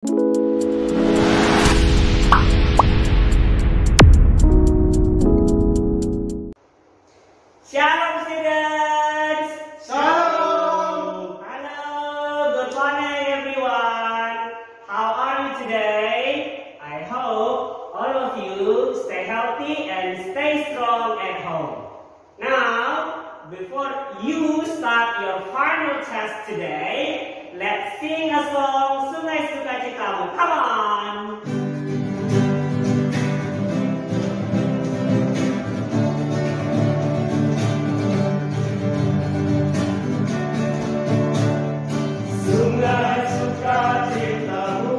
Shalom students! Shalom! Hello, good morning everyone. How are you today? I hope all of you stay healthy and stay strong at home. Now, before you start your final test today, let's sing a song, Sungai Sukacitamu. Come on! Sungai sukacitamu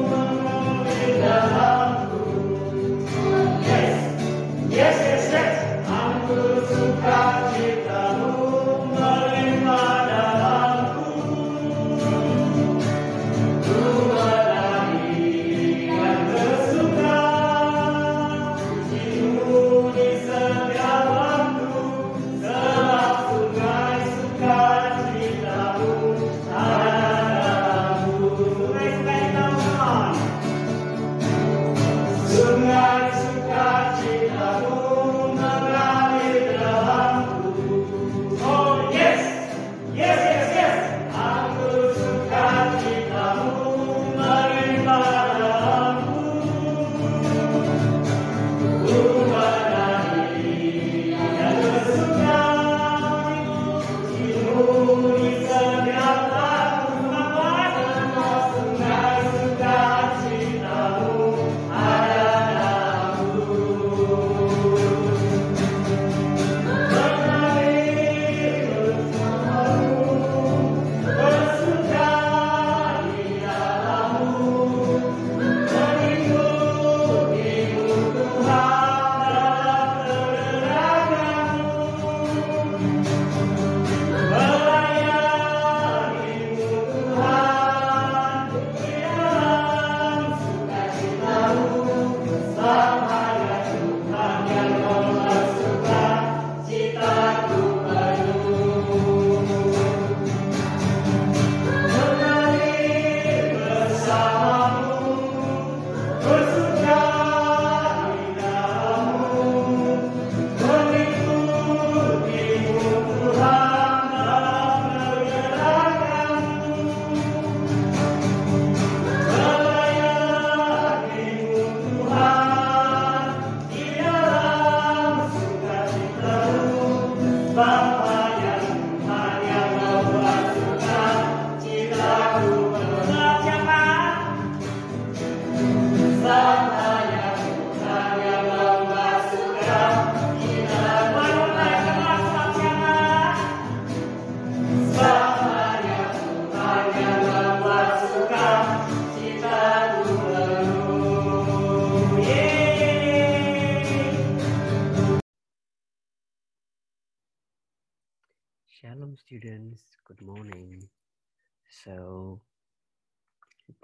mengalir dalamku. Yes, yes, yes, yes. Anggur sukacitamu melimpah dalamku. Ku menari dan bersuka, pujimu di setiap waktu. Sebab sungai sukacitamu Sungai sukacitamu mengalir dalamku. Oh yes, yes, yes, yes. Anggur sukacitamu melimpah dalamku. Ku menari dan bersuka, pujimu di setiap waktu. Sungai sukacitamu Shalom students, good morning. So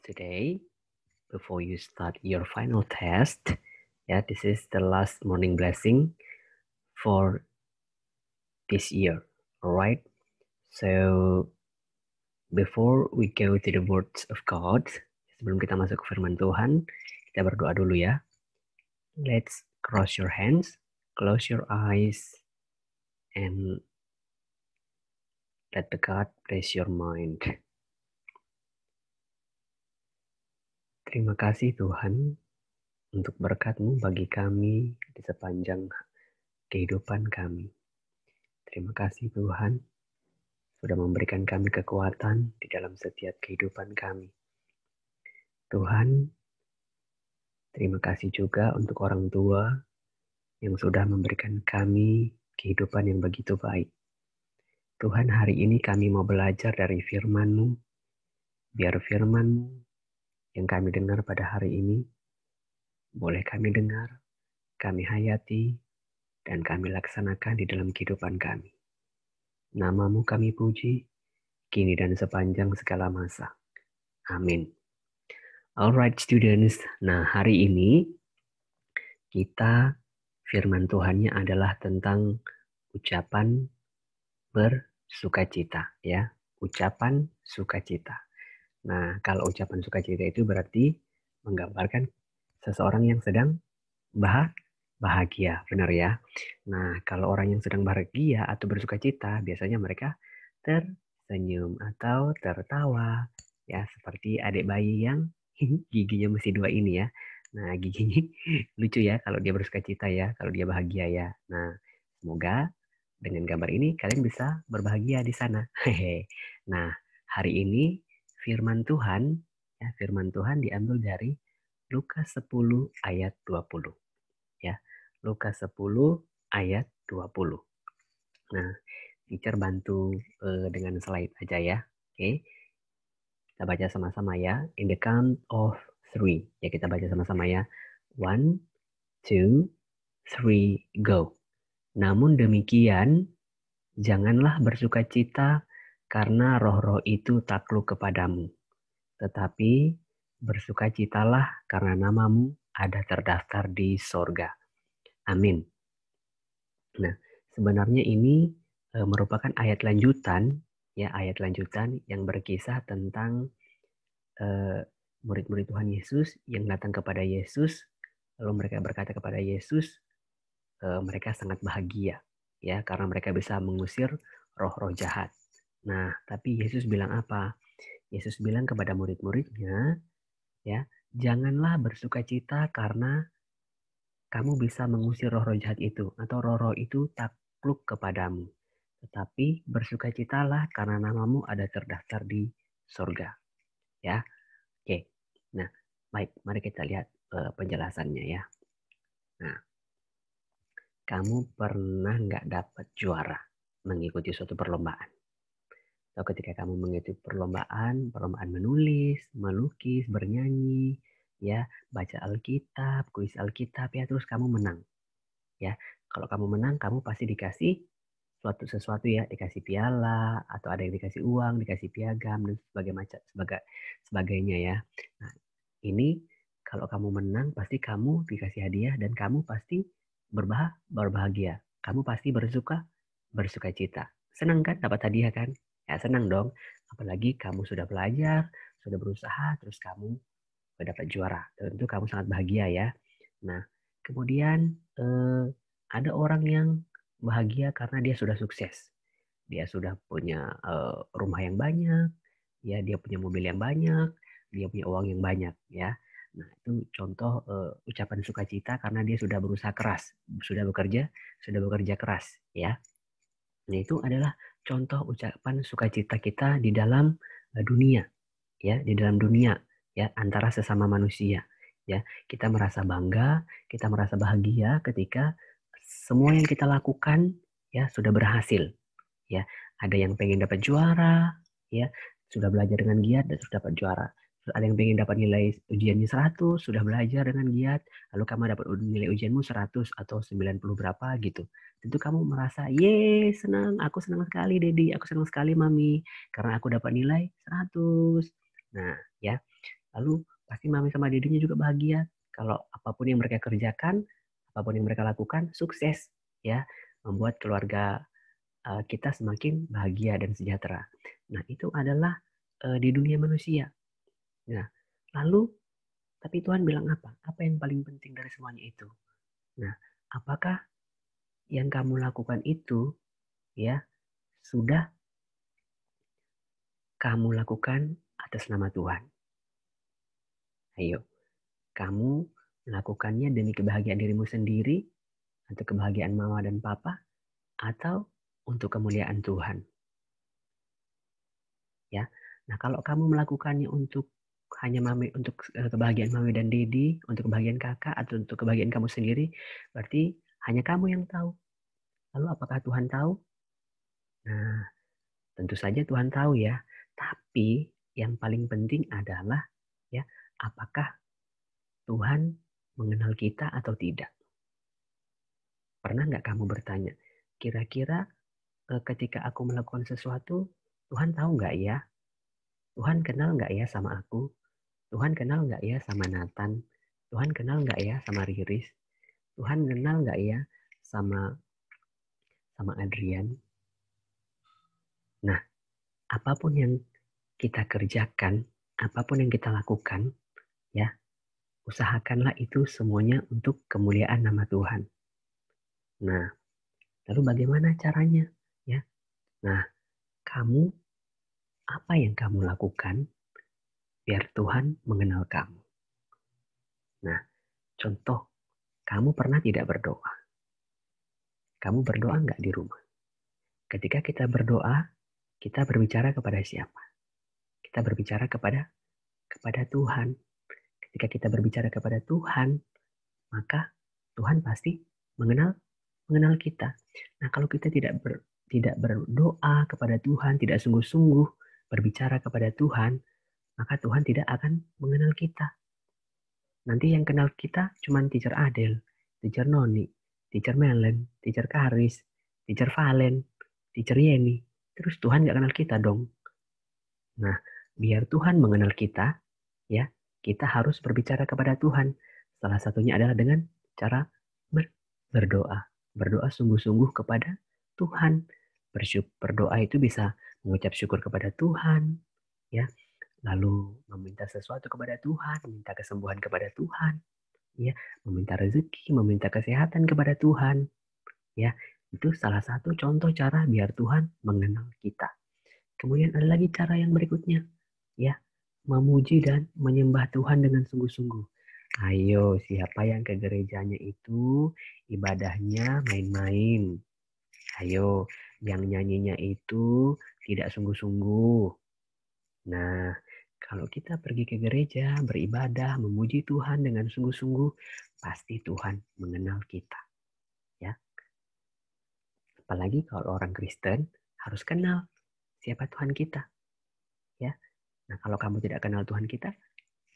today, before you start your final test, this is the last morning blessing for this year, alright? So before we go to the words of God, sebelum kita masuk ke firman Tuhan, kita berdoa dulu ya. Let's cross your hands, close your eyes, and let the God bless your mind. Terima kasih Tuhan untuk berkat-Mu bagi kami di sepanjang kehidupan kami. Terima kasih Tuhan sudah memberikan kami kekuatan di dalam setiap kehidupan kami. Tuhan, terima kasih juga untuk orang tua yang sudah memberikan kami kehidupan yang begitu baik. Tuhan, hari ini kami mau belajar dari firman-Mu. Biar firman-Mu yang kami dengar pada hari ini boleh kami dengar, kami hayati, dan kami laksanakan di dalam kehidupan kami. Nama-Mu kami puji, kini dan sepanjang segala masa. Amin. Alright students, nah hari ini kita firman Tuhannya adalah tentang ucapan bersukacita, ya. Ucapan sukacita. Nah, kalau ucapan sukacita itu berarti menggambarkan seseorang yang sedang bahagia, benar ya. Nah, kalau orang yang sedang bahagia atau bersukacita, biasanya mereka tersenyum atau tertawa, ya seperti adik bayi yang giginya mesti dua ini ya. Nah, giginya lucu ya kalau dia bersukacita ya, kalau dia bahagia ya. Nah, semoga dengan gambar ini kalian bisa berbahagia di sana. Hehe. Nah, hari ini firman Tuhan, ya firman Tuhan diambil dari Lukas 10 ayat 20. Ya, Lukas 10 ayat 20. Nah, teacher bantu dengan slide aja ya. Oke. Kita baca sama-sama ya. In the count of 3. Ya, kita baca sama-sama ya. 1, 2, 3, go. Namun demikian, janganlah bersukacita karena roh-roh itu takluk kepadamu. Tetapi bersukacitalah karena namamu ada terdaftar di sorga. Amin. Nah, sebenarnya ini merupakan ayat lanjutan, ya ayat lanjutan yang berkisah tentang murid-murid Tuhan Yesus yang datang kepada Yesus, lalu mereka berkata kepada Yesus, mereka sangat bahagia, ya karena mereka bisa mengusir roh-roh jahat. Nah, tapi Yesus bilang apa? Yesus bilang kepada murid-muridnya, ya janganlah bersukacita karena kamu bisa mengusir roh-roh jahat itu atau roh-roh itu takluk kepadamu. Tetapi bersukacitalah karena namamu ada terdaftar di surga. Ya, oke. Nah, baik, mari kita lihat penjelasannya ya. Nah, kamu pernah nggak dapat juara mengikuti suatu perlombaan? Atau ketika kamu mengikuti perlombaan menulis, melukis, bernyanyi, ya, baca Alkitab, kuis Alkitab ya, terus kamu menang. Ya, kalau kamu menang, kamu pasti dikasih sesuatu ya, dikasih piala atau ada yang dikasih uang, dikasih piagam dan sebagainya ya. Nah, ini kalau kamu menang pasti kamu dikasih hadiah dan kamu pasti berbahagia. Kamu pasti bersuka cita. Senang kan dapat hadiah kan? Ya senang dong. Apalagi kamu sudah belajar, sudah berusaha, terus kamu dapat juara. Tentu kamu sangat bahagia ya. Nah, kemudian ada orang yang bahagia karena dia sudah sukses. Dia sudah punya rumah yang banyak, ya dia punya mobil yang banyak, dia punya uang yang banyak, ya. Nah, itu contoh ucapan sukacita karena dia sudah berusaha keras, sudah bekerja keras, ya. Nah, itu adalah contoh ucapan sukacita kita di dalam dunia, ya, di dalam dunia, ya, antara sesama manusia, ya. Kita merasa bangga, kita merasa bahagia ketika semua yang kita lakukan, ya, sudah berhasil, ya. Ada yang pengen dapat juara, ya, sudah belajar dengan giat dan sudah dapat juara. Ada yang pengen dapat nilai ujiannya 100, sudah belajar dengan giat, lalu kamu dapat nilai ujianmu 100 atau 90 berapa gitu. Tentu kamu merasa, ye senang, aku senang sekali Dedi, aku senang sekali Mami, karena aku dapat nilai 100. Nah, ya, lalu pasti Mami sama Dedinya juga bahagia kalau apapun yang mereka kerjakan, apapun yang mereka lakukan, sukses, ya, membuat keluarga kita semakin bahagia dan sejahtera. Nah, itu adalah di dunia manusia. Nah, lalu tapi Tuhan bilang apa? Apa yang paling penting dari semuanya itu? Nah, apakah yang kamu lakukan itu ya sudah kamu lakukan atas nama Tuhan? Ayo, kamu melakukannya demi kebahagiaan dirimu sendiri atau kebahagiaan mama dan papa atau untuk kemuliaan Tuhan? Ya. Nah, kalau kamu melakukannya untuk hanya mami, untuk kebahagiaan mami dan Dedi, untuk kebahagiaan kakak atau untuk kebahagiaan kamu sendiri, berarti hanya kamu yang tahu. Lalu apakah Tuhan tahu? Nah, tentu saja Tuhan tahu ya. Tapi yang paling penting adalah ya, apakah Tuhan mengenal kita atau tidak? Pernah nggak kamu bertanya, kira-kira ketika aku melakukan sesuatu, Tuhan tahu nggak ya? Tuhan kenal nggak ya sama aku? Tuhan kenal nggak ya sama Nathan? Tuhan kenal nggak ya sama Riris? Tuhan kenal nggak ya sama Adrian? Nah, apapun yang kita kerjakan, apapun yang kita lakukan, ya, usahakanlah itu semuanya untuk kemuliaan nama Tuhan. Nah, lalu bagaimana caranya? Ya, nah, apa yang kamu lakukan biar Tuhan mengenal kamu? Nah, contoh, kamu pernah tidak berdoa? Kamu berdoa nggak di rumah? Ketika kita berdoa, kita berbicara kepada siapa? Kita berbicara kepada Tuhan. Ketika kita berbicara kepada Tuhan, maka Tuhan pasti mengenal kita. Nah, kalau kita tidak berdoa kepada Tuhan, tidak sungguh-sungguh berbicara kepada Tuhan, maka Tuhan tidak akan mengenal kita. Nanti yang kenal kita cuma Teacher Adel, Teacher Noni, Teacher Melen, Teacher Karis, Teacher Valen, Teacher Yeni. Terus Tuhan gak kenal kita dong. Nah, biar Tuhan mengenal kita, ya, kita harus berbicara kepada Tuhan. Salah satunya adalah dengan cara berdoa. Berdoa sungguh-sungguh kepada Tuhan. Berdoa itu bisa mengucap syukur kepada Tuhan, ya. Lalu meminta sesuatu kepada Tuhan, meminta kesembuhan kepada Tuhan, ya, meminta rezeki, meminta kesehatan kepada Tuhan, ya. Itu salah satu contoh cara biar Tuhan mengenal kita. Kemudian ada lagi cara yang berikutnya, ya, memuji dan menyembah Tuhan dengan sungguh-sungguh. Ayo, siapa yang ke gerejanya itu ibadahnya main-main? Ayo, yang nyanyinya itu tidak sungguh-sungguh. Nah, kalau kita pergi ke gereja, beribadah, memuji Tuhan dengan sungguh-sungguh, pasti Tuhan mengenal kita. Ya. Apalagi kalau orang Kristen harus kenal siapa Tuhan kita. Ya. Nah, kalau kamu tidak kenal Tuhan kita,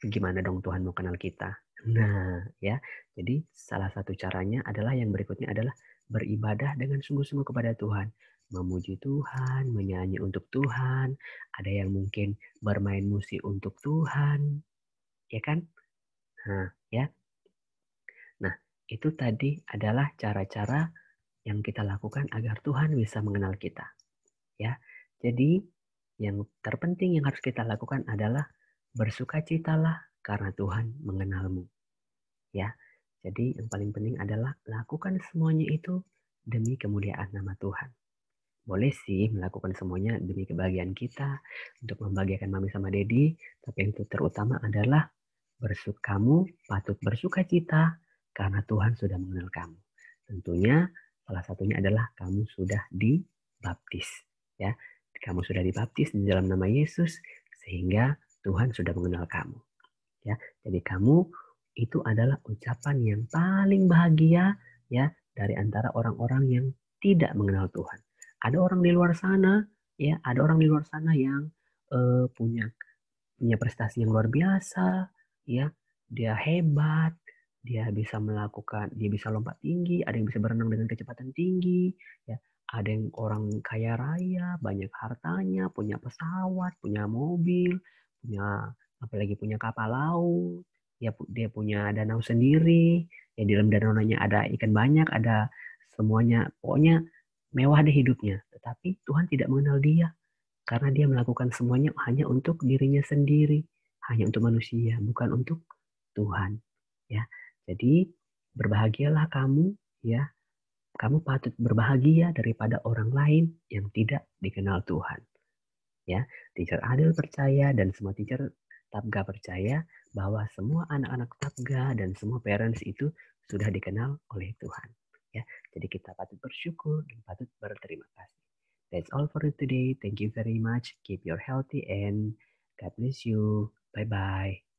gimana dong Tuhan mau kenal kita? Nah, ya. Jadi salah satu caranya adalah yang berikutnya adalah beribadah dengan sungguh-sungguh kepada Tuhan. Memuji Tuhan, menyanyi untuk Tuhan. Ada yang mungkin bermain musik untuk Tuhan. Ya kan? Nah, ya. Nah, itu tadi adalah cara-cara yang kita lakukan agar Tuhan bisa mengenal kita. Ya. Jadi, yang terpenting yang harus kita lakukan adalah bersukacitalah karena Tuhan mengenalmu. Ya. Jadi, yang paling penting adalah lakukan semuanya itu demi kemuliaan nama Tuhan. Boleh sih melakukan semuanya demi kebahagiaan kita, untuk membahagiakan Mami sama Dedi, tapi yang terutama adalah kamu patut bersuka cita karena Tuhan sudah mengenal kamu. Tentunya salah satunya adalah kamu sudah dibaptis, ya. Kamu sudah dibaptis di dalam nama Yesus sehingga Tuhan sudah mengenal kamu, ya. Jadi kamu itu adalah ucapan yang paling bahagia, ya, dari antara orang-orang yang tidak mengenal Tuhan. Ada orang di luar sana, ya, ada orang di luar sana yang punya prestasi yang luar biasa, ya, dia hebat, dia bisa lompat tinggi, ada yang bisa berenang dengan kecepatan tinggi, ya, ada yang orang kaya raya, banyak hartanya, punya pesawat, punya mobil, apalagi punya kapal laut, ya, dia punya danau sendiri, ya, di dalam danau-nya ada ikan banyak, ada semuanya, pokoknya mewah deh hidupnya. Tetapi Tuhan tidak mengenal dia karena dia melakukan semuanya hanya untuk dirinya sendiri, hanya untuk manusia, bukan untuk Tuhan. Ya, jadi berbahagialah kamu, ya. Kamu patut berbahagia daripada orang lain yang tidak dikenal Tuhan. Ya, Teacher Adel percaya dan semua teacher Tabga percaya bahwa semua anak-anak Tabga dan semua parents itu sudah dikenal oleh Tuhan. Ya, jadi kita patut bersyukur dan patut berterima kasih. That's all for today. Thank you very much. Keep your healthy and God bless you. Bye-bye.